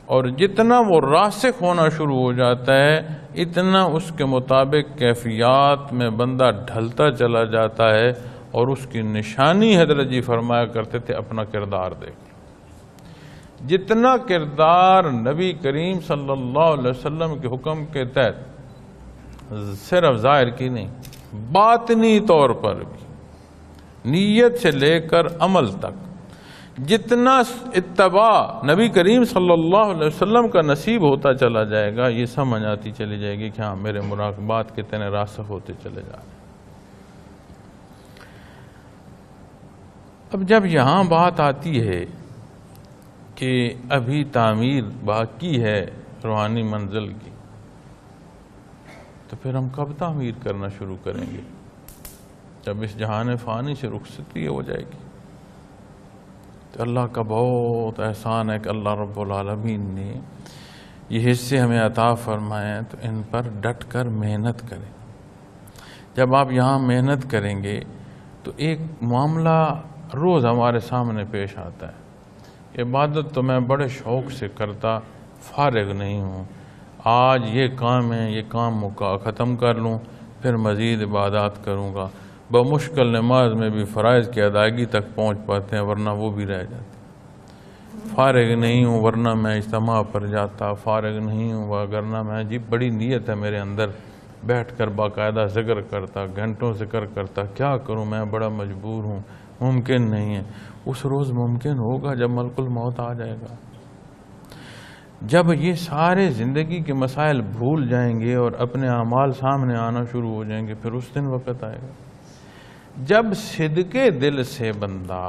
اور جتنا وہ راسخ ہونا شروع ہو جاتا ہے اتنا اس کے مطابق کیفیات میں بندہ ڈھلتا چلا جاتا ہے، اور اس کی نشانی حضرت جی فرمایا کرتے تھے اپنا کردار دیکھ لو۔ جتنا کردار نبی کریم صلی اللہ علیہ وسلم کے حکم کے تحت صرف ظاہر کی نہیں، باطنی طور پر بھی، نیت سے لے کر عمل تک جتنا اتباع نبی کریم صلی اللہ علیہ وسلم کا نصیب ہوتا چلا جائے گا، یہ سمجھ آتی چلی جائے گی کہ ہاں میرے مراقبات کتنے راسخ ہوتے چلے جا رہے ہیں۔ اب جب یہاں بات آتی ہے کہ ابھی تعمیر باقی ہے روحانی منزل کی، تو پھر ہم کب تعمیر کرنا شروع کریں گے؟ جب اس جہان فانی سے رخصتی ہو جائے گی۔ تو اللہ کا بہت احسان ہے کہ اللہ رب العالمین نے یہ حصے ہمیں عطا فرمائے، تو ان پر ڈٹ کر محنت کریں۔ جب آپ یہاں محنت کریں گے تو ایک معاملہ روز ہمارے سامنے پیش آتا ہے، عبادت تو میں بڑے شوق سے کرتا، فارغ نہیں ہوں، آج یہ کام ہے، یہ کام ختم کر لوں، پھر مزید عبادات کروں گا۔ بمشکل نماز میں بھی فرائض کی ادائیگی تک پہنچ پاتے ہیں، ورنہ وہ بھی رہ جاتے ہیں۔ فارغ نہیں ہوں ورنہ میں اجتماع پر جاتا، فارغ نہیں ہوں ورنہ میں جی بڑی نیت ہے میرے اندر، بیٹھ کر باقاعدہ ذکر کرتا، گھنٹوں ذکر کرتا، کیا کروں میں بڑا مجبور ہوں، ممکن نہیں ہے۔ اس روز ممکن ہوگا جب ملک الموت آ جائے گا، جب یہ سارے زندگی کے مسائل بھول جائیں گے اور اپنے اعمال سامنے آنا شروع ہو جائیں گے، پھر اس دن وقت آئے گا جب صدقے دل سے بندہ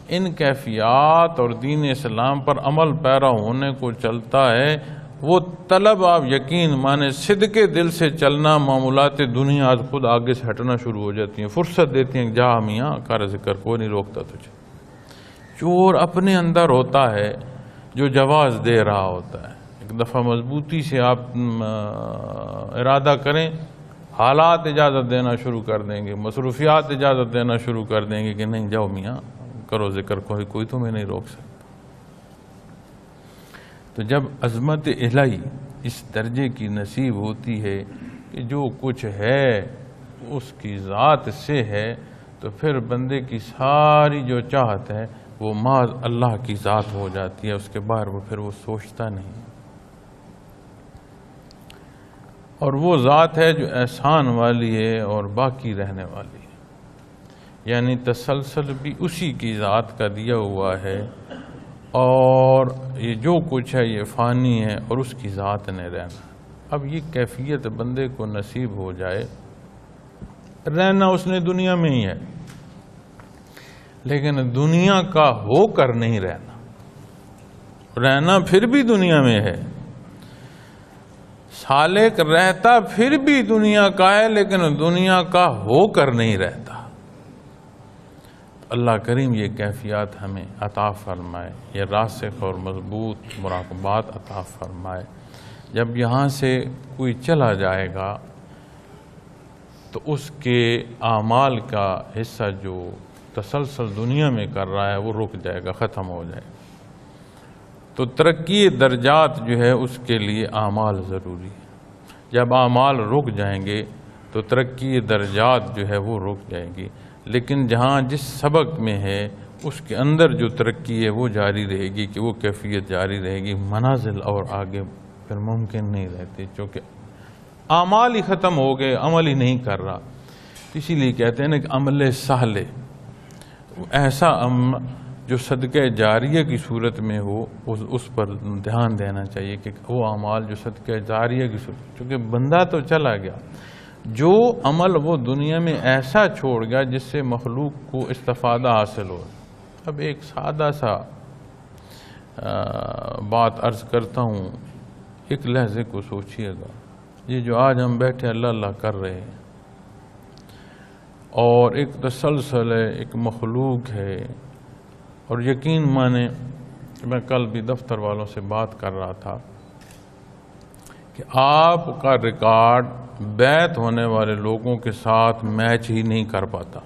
ان کیفیات اور دین اسلام پر عمل پیرا ہونے کو چلتا ہے۔ وہ طلب آپ یقین مانے صدقے دل سے چلنا، معاملات دنیا آج خود آگے سے ہٹنا شروع ہو جاتی ہیں، فرصت دیتی ہیں، جا میاں کر ذکر، کوئی نہیں روکتا تجھے۔ چور اپنے اندر ہوتا ہے جو جواز دے رہا ہوتا ہے۔ ایک دفعہ مضبوطی سے آپ ارادہ کریں، حالات اجازت دینا شروع کر دیں گے، مصروفیات اجازت دینا شروع کر دیں گے کہ نہیں جاؤ میاں کرو ذکر، کوئی تمہیں نہیں روک سکتا۔ تو جب عظمت الہی اس درجے کی نصیب ہوتی ہے کہ جو کچھ ہے اس کی ذات سے ہے، تو پھر بندے کی ساری جو چاہت ہے وہ محض اللہ کی ذات ہو جاتی ہے، اس کے باہر پھر وہ سوچتا نہیں۔ اور وہ ذات ہے جو احسان والی ہے اور باقی رہنے والی ہے، یعنی تسلسل بھی اسی کی ذات کا دیا ہوا ہے، اور یہ جو کچھ ہے یہ فانی ہے اور اس کی ذات نے رہنا۔ اب یہ کیفیت بندے کو نصیب ہو جائے، رہنا اس نے دنیا میں ہی ہے، لیکن دنیا کا ہو کر نہیں رہنا پھر بھی دنیا میں ہے۔ سالک رہتا پھر بھی دنیا کا ہے، لیکن دنیا کا ہو کر نہیں رہتا۔ اللہ کریم یہ کیفیات ہمیں عطا فرمائے، یہ راسخ اور مضبوط مراقبات عطا فرمائے۔ جب یہاں سے کوئی چلا جائے گا تو اس کے اعمال کا حصہ جو تسلسل دنیا میں کر رہا ہے وہ رک جائے گا، ختم ہو جائے گا۔ تو ترقی درجات جو ہے اس کے لیے اعمال ضروری ہے۔ جب اعمال رک جائیں گے تو ترقی درجات جو ہے وہ رک جائے گی، لیکن جہاں جس سبق میں ہے اس کے اندر جو ترقی ہے وہ جاری رہے گی، کہ وہ کیفیت جاری رہے گی، منازل اور آگے پھر ممکن نہیں رہتی، چونکہ اعمال ہی ختم ہو گئے، عمل ہی نہیں کر رہا۔ اسی لیے کہتے ہیں نا کہ عمل سہلے، ایسا جو صدقہ جاریہ کی صورت میں ہو اس پر دھیان دینا چاہیے کہ وہ اعمال جو صدقہ جاریہ کی صورت، چونکہ بندہ تو چلا گیا، جو عمل وہ دنیا میں ایسا چھوڑ گیا جس سے مخلوق کو استفادہ حاصل ہو۔ اب ایک سادہ سا بات عرض کرتا ہوں، ایک لحظے کو سوچئے گا، یہ جو آج ہم بیٹھے اللہ اللہ کر رہے ہیں، اور ایک تسلسل ہے، ایک مخلوق ہے، اور یقین مانے میں کل بھی دفتر والوں سے بات کر رہا تھا کہ آپ کا ریکارڈ بیعت ہونے والے لوگوں کے ساتھ میچ ہی نہیں کر پاتا۔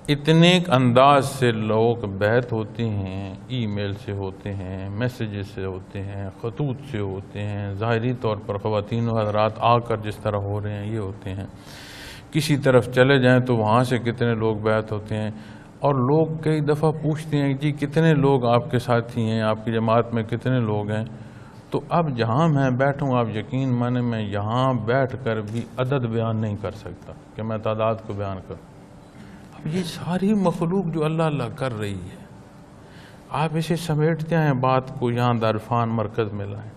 اتنے انداز سے لوگ بیعت ہوتے ہیں، ای میل سے ہوتے ہیں، میسیجز سے ہوتے ہیں، خطوط سے ہوتے ہیں، ظاہری طور پر خواتین و حضرات آ کر جس طرح ہو رہے ہیں یہ ہوتے ہیں، کسی طرف چلے جائیں تو وہاں سے کتنے لوگ بیعت ہوتے ہیں، اور لوگ کئی دفعہ پوچھتے ہیں جی کتنے لوگ آپ کے ساتھی ہیں، آپ کی جماعت میں کتنے لوگ ہیں؟ تو اب جہاں میں بیٹھوں آپ یقین مانے میں یہاں بیٹھ کر بھی عدد بیان نہیں کر سکتا کہ میں تعداد کو بیان کروں۔ اب یہ ساری مخلوق جو اللہ اللہ کر رہی ہے، آپ اسے سمیٹتے ہیں بات کو یہاں دارالعرفان مرکز میں لائیں،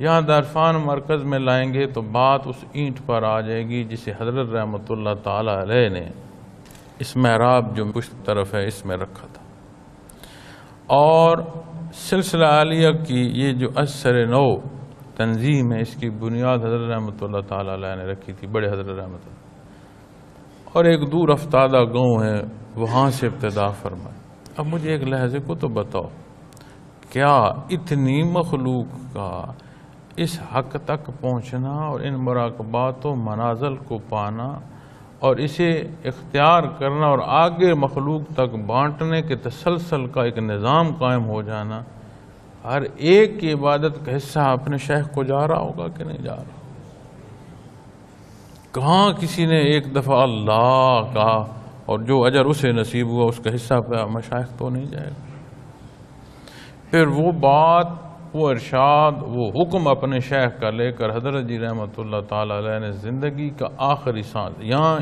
یہاں دارالعرفان مرکز میں لائیں گے تو بات اس اینٹ پر آ جائے گی جسے حضرت رحمۃ اللہ تعالی علیہ نے اس محراب جو پشت طرف ہے اس میں رکھا تھا، اور سلسلہ عالیہ کی یہ جو اثر نو تنظیم ہے اس کی بنیاد حضرت رحمۃ اللہ تعالی علیہ نے رکھی تھی، بڑے حضرت رحمۃ اللہ، اور ایک دور افتادہ گاؤں ہے وہاں سے ابتدا فرمائے۔ اب مجھے ایک لحظے کو تو بتاؤ، کیا اتنی مخلوق کا اس حق تک پہنچنا اور ان مراقبات و منازل کو پانا اور اسے اختیار کرنا اور آگے مخلوق تک بانٹنے کے تسلسل کا ایک نظام قائم ہو جانا، ہر ایک کی عبادت کا حصہ اپنے شیخ کو جا رہا ہوگا کہ نہیں جا رہا؟ کہاں کسی نے ایک دفعہ اللہ کہا اور جو اجر اسے نصیب ہوا اس کا حصہ پہ مشائخ تو نہیں جائے گا؟ پھر وہ بات، وہ ارشاد، وہ حکم اپنے شیخ کا لے کر حضرت جی رحمۃ اللہ تعالی علیہ نے زندگی کا آخری سانس یہاں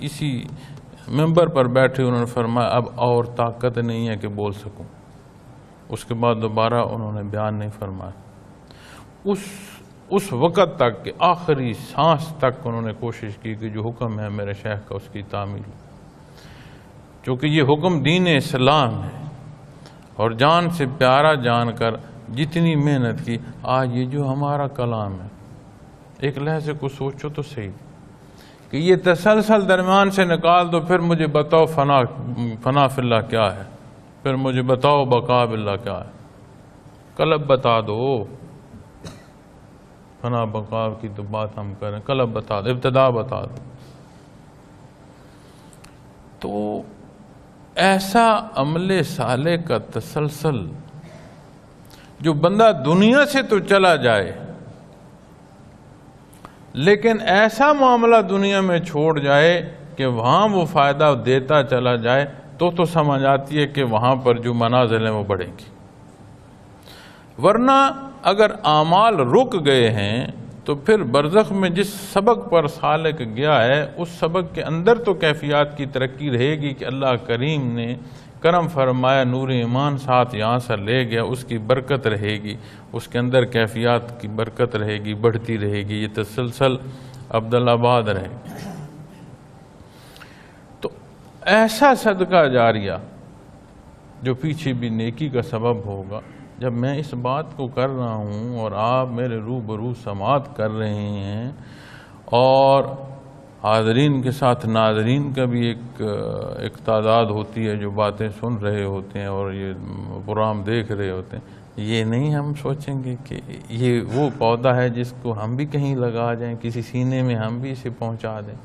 اسی ممبر پر بیٹھے انہوں نے فرمایا اب اور طاقت نہیں ہے کہ بول سکوں۔ اس کے بعد دوبارہ انہوں نے بیان نہیں فرمایا۔ اس وقت تک کہ آخری سانس تک انہوں نے کوشش کی کہ جو حکم ہے میرے شیخ کا اس کی تعمیل، چونکہ یہ حکم دین اسلام ہے اور جان سے پیارا جان کر جتنی محنت کی، آج یہ جو ہمارا کلام ہے، ایک لحظے کو سوچو تو صحیح کہ یہ تسلسل درمیان سے نکال دو، پھر مجھے بتاؤ فنا فی اللہ کیا ہے، پھر مجھے بتاؤ بقاء باللہ کیا ہے، قلب بتا دو۔ فنا بقاء کی تو بات ہم کریں، قلب بتا دو، ابتدا بتا دو۔ تو ایسا عمل صالح کا تسلسل جو بندہ دنیا سے تو چلا جائے لیکن ایسا معاملہ دنیا میں چھوڑ جائے کہ وہاں وہ فائدہ دیتا چلا جائے تو سمجھ آتی ہے کہ وہاں پر جو منازل ہیں وہ بڑھیں گی۔ ورنہ اگر اعمال رک گئے ہیں تو پھر برزخ میں جس سبق پر سالک گیا ہے اس سبق کے اندر تو کیفیات کی ترقی رہے گی کہ اللہ کریم نے کرم فرمایا، نور ایمان ساتھ یہاں سے لے گیا، اس کی برکت رہے گی، اس کے اندر کیفیات کی برکت رہے گی، بڑھتی رہے گی، یہ تسلسل عبدالآباد رہے گی۔ تو ایسا صدقہ جاریہ جو پیچھے بھی نیکی کا سبب ہوگا، جب میں اس بات کو کر رہا ہوں اور آپ میرے روبرو سماعت کر رہے ہیں اور حاضرین کے ساتھ ناظرین کا بھی ایک تعداد ہوتی ہے جو باتیں سن رہے ہوتے ہیں اور یہ پروگرام دیکھ رہے ہوتے ہیں، یہ نہیں ہم سوچیں گے کہ یہ وہ پودا ہے جس کو ہم بھی کہیں لگا جائیں، کسی سینے میں ہم بھی اسے پہنچا دیں؟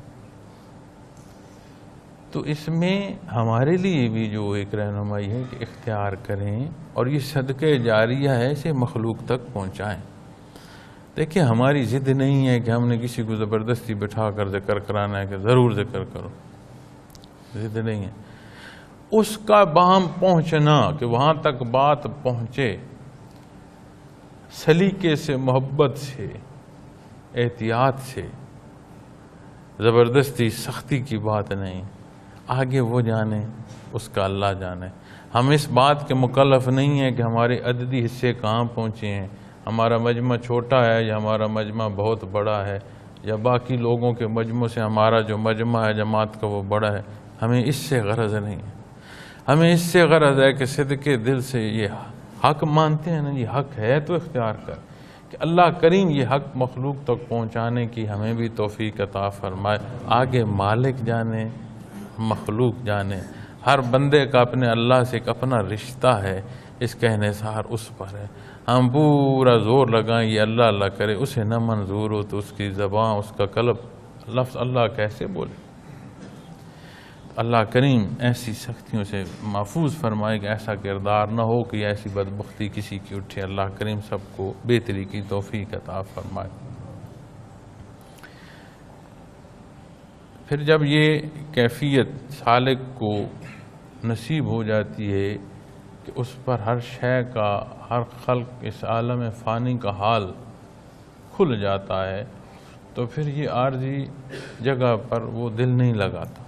تو اس میں ہمارے لیے بھی جو ایک رہنمائی ہے کہ اختیار کریں اور یہ صدقہ جاریہ ہے اسے مخلوق تک پہنچائیں۔ دیکھیں ہماری ضد نہیں ہے کہ ہم نے کسی کو زبردستی بٹھا کر ذکر کرانا ہے کہ ضرور ذکر کرو، ضد نہیں ہے۔ اس کا باہم پہنچنا کہ وہاں تک بات پہنچے، سلیقے سے، محبت سے، احتیاط سے، زبردستی سختی کی بات نہیں، آگے وہ جانے، اس کا اللہ جانے۔ ہم اس بات کے مکلف نہیں ہیں کہ ہمارے عددی حصے کہاں پہنچے ہیں، ہمارا مجمع چھوٹا ہے یا ہمارا مجمع بہت بڑا ہے، یا باقی لوگوں کے مجمع سے ہمارا جو مجمع ہے جماعت کا وہ بڑا ہے۔ ہمیں اس سے غرض نہیں ہے، ہمیں اس سے غرض ہے کہ صدقے دل سے یہ حق مانتے ہیں نا، یہ حق ہے تو اختیار کر کہ اللہ کریم یہ حق مخلوق تک پہنچانے کی ہمیں بھی توفیق عطا فرمائے۔ آگے مالک جانے، مخلوق جانے، ہر بندے کا اپنے اللہ سے ایک اپنا رشتہ ہے، اس کا انحصار اس پر ہے۔ ہم پورا زور لگائیں یہ اللہ اللہ کرے، اسے نہ منظور ہو تو اس کی زبان، اس کا قلب لفظ اللہ کیسے بولے؟ اللہ کریم ایسی سختیوں سے محفوظ فرمائے کہ ایسا کردار نہ ہو کہ ایسی بدبختی کسی کی اٹھے۔ اللہ کریم سب کو بہتری کی توفیق عطا فرمائے۔ پھر جب یہ کیفیت سالک کو نصیب ہو جاتی ہے کہ اس پر ہر شے کا، ہر خلق اس عالم فانی کا حال کھل جاتا ہے، تو پھر یہ عارضی جگہ پر وہ دل نہیں لگاتا۔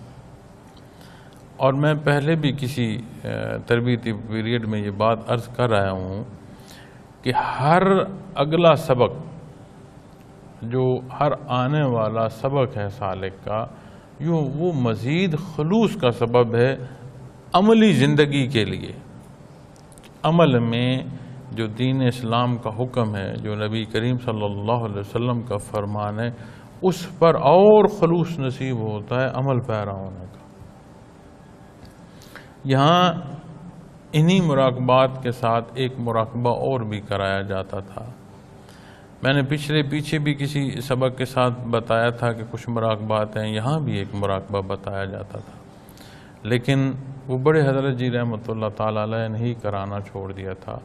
اور میں پہلے بھی کسی تربیتی پیریڈ میں یہ بات عرض کر رہا ہوں کہ ہر اگلا سبق جو ہر آنے والا سبق ہے سالک کا، وہ مزید خلوص کا سبب ہے عملی زندگی کے لیے۔ عمل میں جو دین اسلام کا حکم ہے، جو نبی کریم صلی اللہ علیہ وسلم کا فرمان ہے، اس پر اور خلوص نصیب ہوتا ہے عمل پیرا ہونے کا۔ یہاں انہی مراقبات کے ساتھ ایک مراقبہ اور بھی کرایا جاتا تھا۔ میں نے پیچھے بھی کسی سبق کے ساتھ بتایا تھا کہ کچھ مراقبات ہیں، یہاں بھی ایک مراقبہ بتایا جاتا تھا، لیکن وہ بڑے حضرت جی رحمۃ اللہ تعالیٰ علیہ نے ہی کرانا چھوڑ دیا تھا،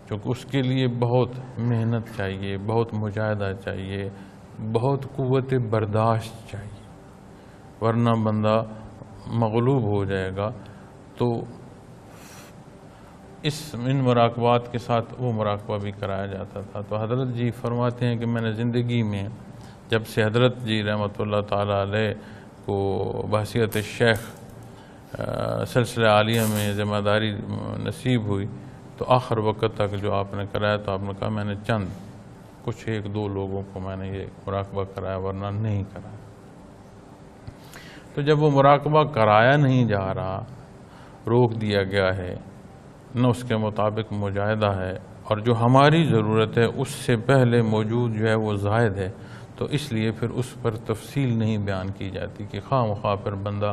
کیونکہ اس کے لیے بہت محنت چاہیے، بہت مجاہدہ چاہیے، بہت قوت برداشت چاہیے، ورنہ بندہ مغلوب ہو جائے گا۔ تو ان مراقبات کے ساتھ وہ مراقبہ بھی کرایا جاتا تھا۔ تو حضرت جی فرماتے ہیں کہ میں نے زندگی میں جب سے حضرت جی رحمۃ اللہ تعالیٰ علیہ کو بحیثیت شیخ سلسلہ عالیہ میں ذمہ داری نصیب ہوئی تو آخر وقت تک جو آپ نے کرایا، تو آپ نے کہا میں نے کچھ 1-2 لوگوں کو میں نے یہ مراقبہ کرایا، ورنہ نہیں کرایا۔ تو جب وہ مراقبہ کرایا نہیں جا رہا، روک دیا گیا ہے، نہ اس کے مطابق مجاہدہ ہے، اور جو ہماری ضرورت ہے اس سے پہلے موجود جو ہے وہ زائد ہے، تو اس لیے پھر اس پر تفصیل نہیں بیان کی جاتی کہ خواہ مخواہ پھر بندہ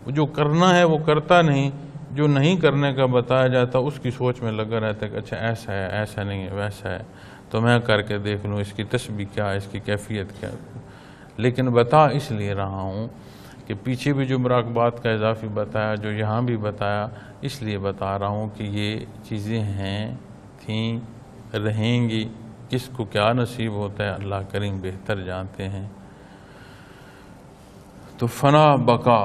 جو کرنا ہے وہ کرتا نہیں، جو نہیں کرنے کا بتایا جاتا اس کی سوچ میں لگا رہتا ہے کہ اچھا ایسا ہے، ایسا نہیں ہے، ویسا ہے، تو میں کر کے دیکھ لوں اس کی تسبیح کیا ہے، اس کی کیفیت کیا ہے۔ لیکن بتا اس لیے رہا ہوں کہ پیچھے بھی جو مراقبات کا اضافی بتایا، جو یہاں بھی بتایا، اس لیے بتا رہا ہوں کہ یہ چیزیں تھیں، رہیں گی، کس کو کیا نصیب ہوتا ہے اللہ کریم بہتر جانتے ہیں۔ تو فنا بقا،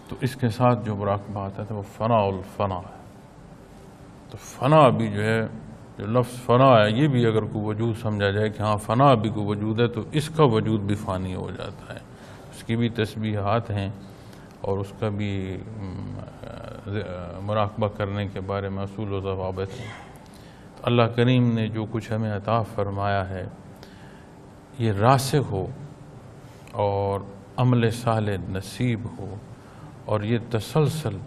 تو اس کے ساتھ جو مراقبات ہے وہ فنا الفنا ہے۔ تو فنا بھی جو ہے، جو لفظ فنا ہے، یہ بھی اگر کوئی وجود سمجھا جائے کہ ہاں فنا بھی کوئی وجود ہے، تو اس کا وجود بھی فانی ہو جاتا ہے، اس کی بھی تسبیحات ہیں اور اس کا بھی مراقبہ کرنے کے بارے میں اصول و ضوابط ہیں۔ تو اللہ کریم نے جو کچھ ہمیں عطا فرمایا ہے یہ راسخ ہو اور عمل صالح نصیب ہو، اور یہ تسلسل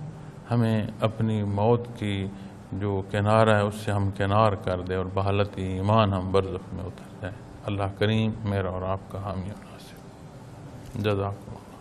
ہمیں اپنی موت کی جو کنارہ ہے اس سے ہم کنار کر دے، اور بحالت ایمان ہم برزخ میں اتر جائیں۔ اللہ کریم میرا اور آپ کا حامی و ناصر۔ جزاک اللہ۔